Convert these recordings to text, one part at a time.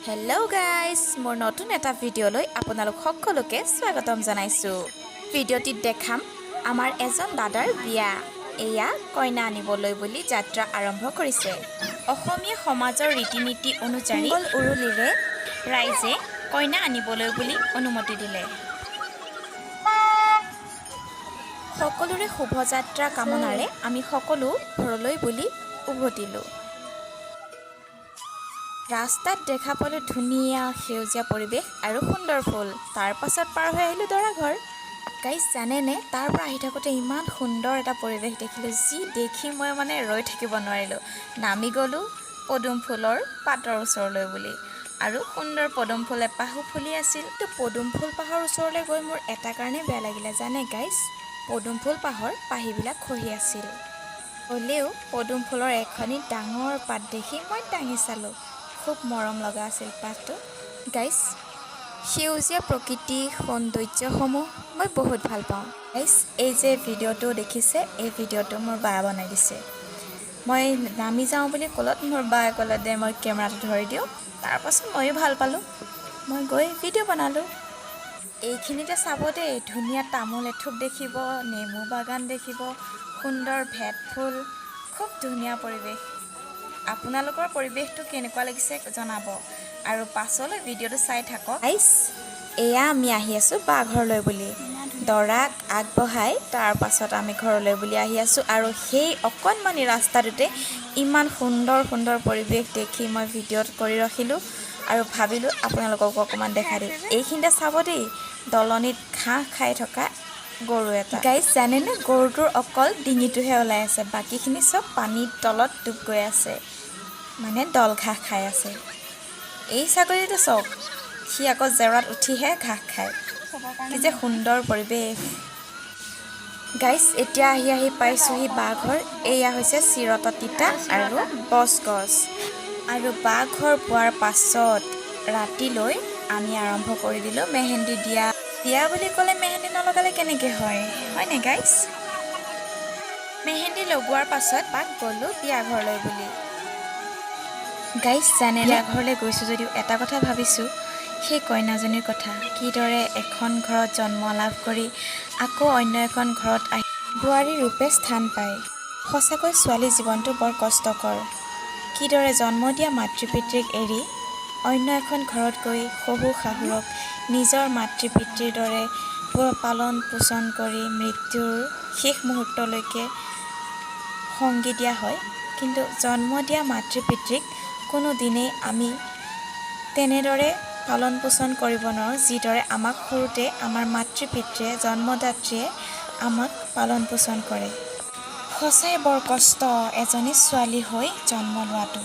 Hello' guys, মোৰ নতুন এটা ভিডিঅ'লৈ আপোনালোক সকলোকে স্বাগতম জনাইছোঁ। ভিডিঅ'টিত দেখাম আমাৰ এজন দাদাৰ বিয়া। এয়া কইনা আনিবলৈ বুলি যাত্ৰা আৰম্ভ কৰিছে। অসমীয়া সমাজৰ ৰীতি নীতি অনুযায়ী মংগল উৰুলিৰে ৰাইজে কইনা আনিবলৈ বুলি অনুমতি দিলে। সকলোৰে শুভযাত্ৰা কামনাৰে আমি সকলো ঘৰলৈ বুলি উভতিলোঁ। ৰাস্তাত দেখা পালোঁ ধুনীয়া সেউজীয়া পৰিৱেশ আৰু সুন্দৰ ফুল। তাৰ পাছত পাৰ হৈ আহিলোঁ দৰা ঘৰ। গাইজ জানেনে, তাৰ পৰা আহি থাকোঁতে ইমান সুন্দৰ এটা পৰিৱেশ দেখিলোঁ, যি দেখি মই ৰৈ থাকিব নোৱাৰিলোঁ। নামি গ'লোঁ পদুম ফুলৰ পাতৰ ওচৰলৈ বুলি, আৰু সুন্দৰ পদুম ফুল এপাহো ফুলি আছিল। কিন্তু পদুম ফুল পাহৰ ওচৰলৈ গৈ মোৰ এটা কাৰণে বেয়া লাগিলে, জানে গাইজ, পদুম ফুল পাহৰ পাহিবিলাক খহি আছিল। হ'লেও পদুম ফুলৰ এখনি ডাঙৰ পাত দেখি মই দাঙি চালোঁ। খুব মৰম লগা আছিল পাতটো। গাইজ, সেউজীয়া প্ৰকৃতি সৌন্দৰ্যসমূহ মই বহুত ভাল পাওঁ। গাইজ, এই যে ভিডিঅ'টো দেখিছে, এই ভিডিঅ'টো মোৰ বায়ে বনাই দিছে। মই নামি যাওঁ বুলি ক'লত মোৰ বায়ে ক'লে দে মই কেমেৰাটো ধৰি দিওঁ। তাৰপাছত ময়ো ভাল পালোঁ, মই গৈ ভিডিঅ' বনালোঁ। এইখিনিতে চাব দেই, ধুনীয়া তামোল এথোক দেখিব, নেমু বাগান দেখিব, সুন্দৰ ভেট ফুল, খুব ধুনীয়া পৰিৱেশ। আপোনালোকৰ পৰিৱেশটো কেনেকুৱা লাগিছে জনাব, আৰু পাছলৈ ভিডিঅ'টো চাই থাকক। গাইজ, এয়া আমি আহি আছোঁ বা ঘৰলৈ বুলি, দৰাক আগবঢ়াই তাৰ পাছত আমি ঘৰলৈ বুলি আহি আছোঁ। আৰু সেই অকণমানি ৰাস্তাটোতে ইমান সুন্দৰ সুন্দৰ পৰিৱেশ দেখি মই ভিডিঅ'ত কৰি ৰাখিলোঁ আৰু ভাবিলোঁ আপোনালোকক অকণমান দেখাই দিওঁ। এইখিনিতে চাব দেই, দলনিত ঘাঁহ খাই থকা গৰু এটা। গাইজ জানেনে, গৰুটোৰ অকল ডিঙিটোহে ওলাই আছে, বাকীখিনি চব পানীৰ তলত ডুব গৈ আছে, দল ঘাঁহ খাই আছে। এই ছাগলীটো চাওক, সি আকৌ জেওৰাত উঠিহে ঘাঁহ খায়। কি যে সুন্দৰ পৰিৱেশ। গাইজ, এতিয়া আহি পাইছোঁহি বাঘৰ। এয়া হৈছে চিৰতা তিতা আৰু বচগছ। আৰু বাঘৰ পোৱাৰ পাছত ৰাতিলৈ আমি আৰম্ভ কৰি দিলোঁ মেহেন্দি দিয়া। বিয়া বুলি ক'লে মেহেন্দি নলগালে কেনেকৈ হয়নে গাইজ? মেহেন্দি লগোৱাৰ পাছত বাঘ গ'লোঁ বিয়া ঘৰলৈ বুলি। গাইজ জানে, বিয়া ঘৰলৈ গৈছোঁ যদিও এটা কথা ভাবিছোঁ, সেই কইনাজনীৰ কথা। কিদৰে এখন ঘৰত জন্ম লাভ কৰি আকৌ অন্য এখন ঘৰত আহি বোৱাৰী ৰূপে স্থান পায়। সঁচাকৈ ছোৱালীৰ জীৱনটো বৰ কষ্টকৰ। কিদৰে জন্ম দিয়া মাতৃ পিতৃক এৰি অন্য এখন ঘৰত গৈ শহু শাহুৰক নিজৰ মাতৃ পিতৃৰ দৰে পালন পোষণ কৰি মৃত্যুৰ শেষ মুহূৰ্তলৈকে সংগী দিয়া হয়। কিন্তু জন্ম দিয়া মাতৃ পিতৃক কোনো দিনেই আমি তেনেদৰে পালন পোষণ কৰিব নোৱাৰোঁ, যিদৰে আমাক সৰুতে আমাৰ মাতৃ পিতৃয়ে জন্মদাত্ৰীয়ে আমাক পালন পোষণ কৰে। সঁচাই বৰ কষ্ট এজনী ছোৱালী হৈ জন্ম লোৱাটো।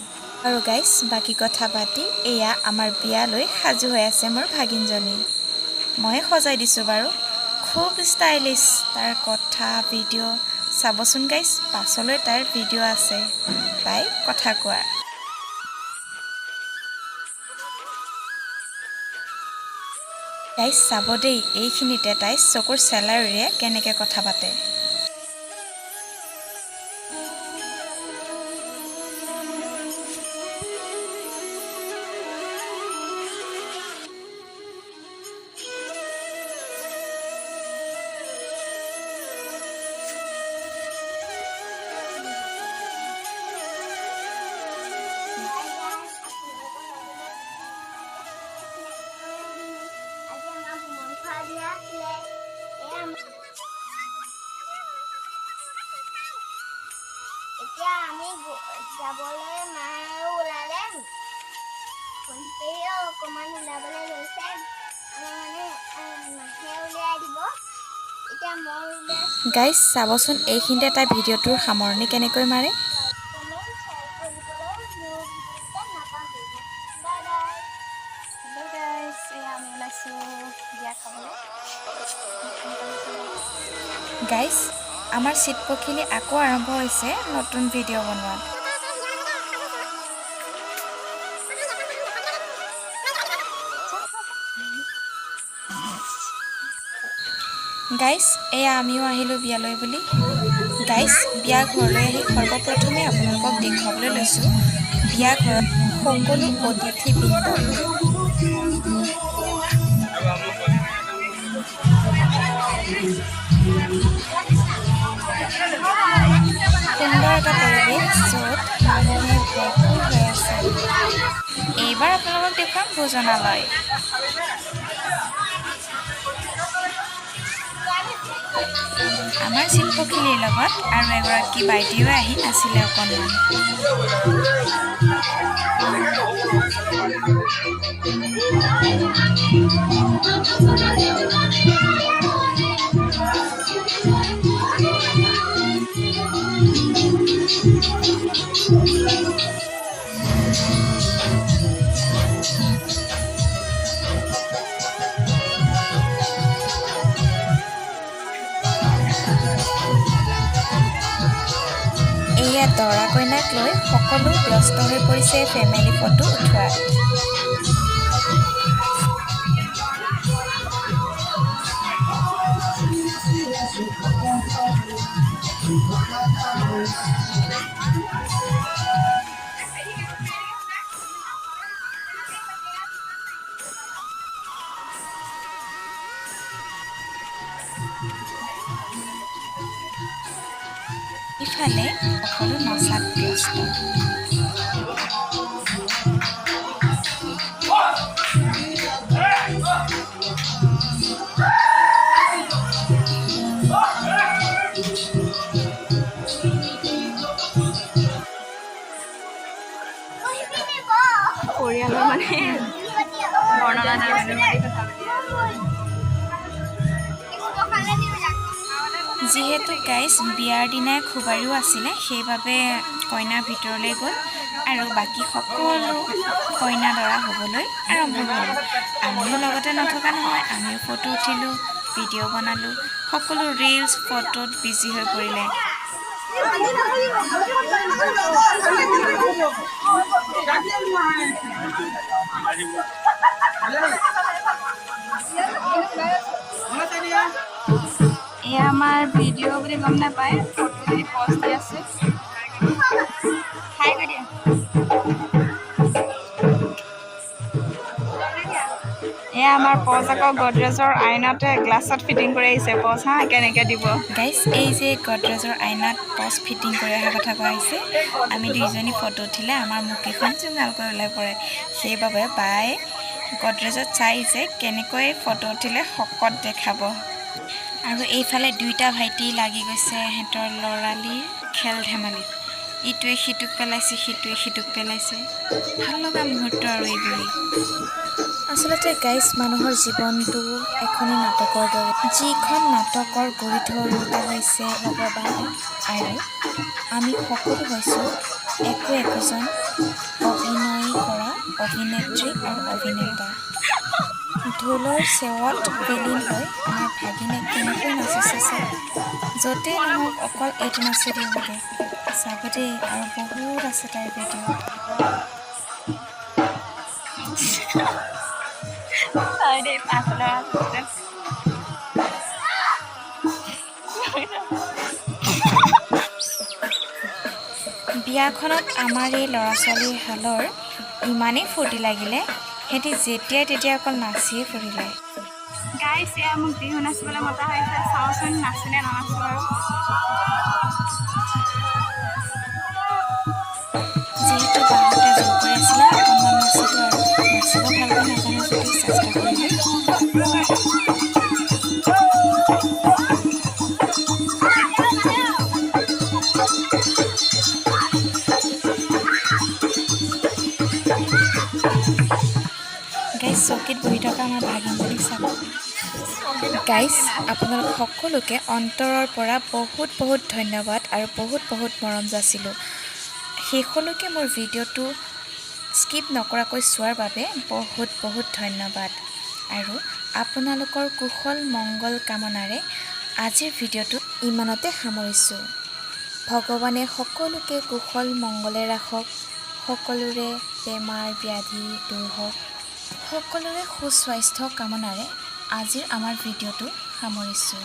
আৰু গাইজ, বাকী কথা পাতি এয়া আমাৰ বিয়ালৈ সাজু হৈ আছে মোৰ ভাগিনজনী। ময়ে সজাই দিছোঁ বাৰু, খুব ষ্টাইলিছ। তাৰ কথা ভিডিঅ' চাবচোন গাইজ, পাছলৈ তাইৰ ভিডিঅ' আছে তাই কথা কোৱা। গাইজ চাব দেই, এইখিনিতে তাই চকুৰ চেলাউৰিৰে কেনেকৈ কথা পাতে। এতিয়া আমি যাবলৈ মায়ে ওলালে, ভণ্টিও অকণমান ওলাবলৈ লৈছে। মাহে উলিয়াই দিব। এতিয়া মই উলিয়াইছোঁ। গাইজ চাবচোন, এইখিনিতে তাই ভিডিঅ'টোৰ সামৰণি কেনেকৈ মাৰে। কমেণ্ট শ্বেয়াৰ কৰিবলৈ মোৰ ভিডিঅ'কেইটা নাপাহৰিব। Bye bye. হেল্ল' গাইজ, এয়া আমি ওলাইছোঁ বিয়া খাবলৈ। গাইজ, আমাৰ চিট পখিলি আকৌ আৰম্ভ হৈছে নতুন ভিডিঅ' বনোৱাত। গাইজ, এয়া আমিও আহিলোঁ বিয়ালৈ বুলি। গাইজ, বিয়া ঘৰলৈ আহি সৰ্বপ্ৰথমে আপোনালোকক দেখুৱাবলৈ লৈছোঁ বিয়া ঘৰত সকলো অতিথিবৃন্দ। সুন্দৰ এটা পৰিৱেশ য'ত মানুহে ভৰপূৰ হৈ আছে। এইবাৰ আপোনালোকক দেখুৱাম ভোজনালয়। আমাৰ শিল্পশিলীৰ লগত আৰু এগৰাকী বাইদেউ আহি আছিলে অকণমান। এয়া দৰা কইনাক লৈ সকলো ব্যস্ত হৈ পৰিছে ফেমিলি ফটো উঠোৱাত। ইফালে সকলো নচাত ব্যস্ত। পৰিয়ালৰ মানে বৰ্ণনা দিয়ে যিহেতু গাইজ বিয়াৰ দিনাই খুবাৰীও আছিলে, সেইবাবে কইনা ভিতৰলৈ গ'ল আৰু বাকী সকলো কইনা দৰা হ'বলৈ আৰম্ভ হ'ল। আমিও লগতে নথকা নহয়, আমিও ফটো উঠিলোঁ, ভিডিঅ' বনালোঁ, সকলো ৰিলছ ফটোত বিজি হৈ পৰিলে। এয়া আমাৰ ভিডিঅ' বুলি গম নাপায়, ফটো যদি পষ্ট দি আছে। হাই কৰি দিয়া। এয়া আমাৰ পজ আকৌ গডৰেজৰ আইনাতে গ্লাছত ফিটিং কৰি আহিছে। পজ হা কেনেকৈ দিব গাইজ, এই যে গডৰেজৰ আইনাত পজ ফিটিং কৰি অহা কথা কোৱা হৈছে, আমি দুইজনী ফটো উঠিলে আমাৰ মুখকেইখন জোঙালকৈ ওলাই পৰে। সেইবাবে বায়ে গডৰেজত চাই যে কেনেকৈ ফটো উঠিলে শকত দেখাব। আৰু এইফালে দুইটা ভাইটি লাগি গৈছে সিহঁতৰ ল'ৰালিৰ খেল ধেমালিত। ইটোৱে সিটোক পেলাইছে, সিটোৱে সিটোক পেলাইছে। ভাল লগা মুহূৰ্ত আৰু এইবোৰেই। আচলতে গাইজ, মানুহৰ জীৱনটো এখনি নাটকৰ দৰে, যিখন নাটকৰ গৰিধৰ্মতা হৈছে ভগৱান আৰু আমি সকলো হৈছোঁ একোজন অভিনয় কৰা অভিনেত্ৰী আৰু অভিনেতা। ঢোলৰ চেৱত বিলীন হৈ আমাৰ ভাগিনে কেনেকৈ নাচিছে চাওক। য'তেই নহওক অকল এইটো নাচি দিওঁগে চাব দেই, আৰু বহুত আছে তাইৰ ভিডিঅ'। বিয়াখনত আমাৰ এই ল'ৰা ছোৱালীৰ হালৰ ইমানেই ফূৰ্তি লাগিলে, সিহঁতি যেতিয়াই তেতিয়া অকল নাচিয়ে ফুৰিলে। গাইছ, এয়া মোক বিহু নাচিবলৈ মতা হৈছে। চাওঁচোন নাচোনে নানাচো বাৰু। যিহেতু বাহঁতে জোৰ কৰি আছিলে, অকণমান নাচিলোঁ আৰু নাচিব ভালকৈ নাজানো যদিও চেষ্টা কৰিলোঁ। গাইজ, চকীত বহি থকা আমাৰ ভাগিনজনীক চাব। গাইজ, আপোনালোক সকলোকে অন্তৰৰ পৰা বহুত বহুত ধন্যবাদ আৰু বহুত বহুত মৰম যাচিলোঁ। শেষলৈকে মোৰ ভিডিঅ'টো স্কিপ নকৰাকৈ চোৱাৰ বাবে বহুত বহুত ধন্যবাদ। আৰু আপোনালোকৰ কুশল মংগল কামনাৰে আজিৰ ভিডিঅ'টো ইমানতে সামৰিছোঁ। ভগৱানে সকলোকে কুশল মংগলে ৰাখক, সকলোৰে বেমাৰ ব্যাধি দূৰ হওক, সকলোৰে সুস্বাস্থ্য কামনাৰে আজিৰ আমাৰ ভিডিঅ'টো সামৰিছোঁ।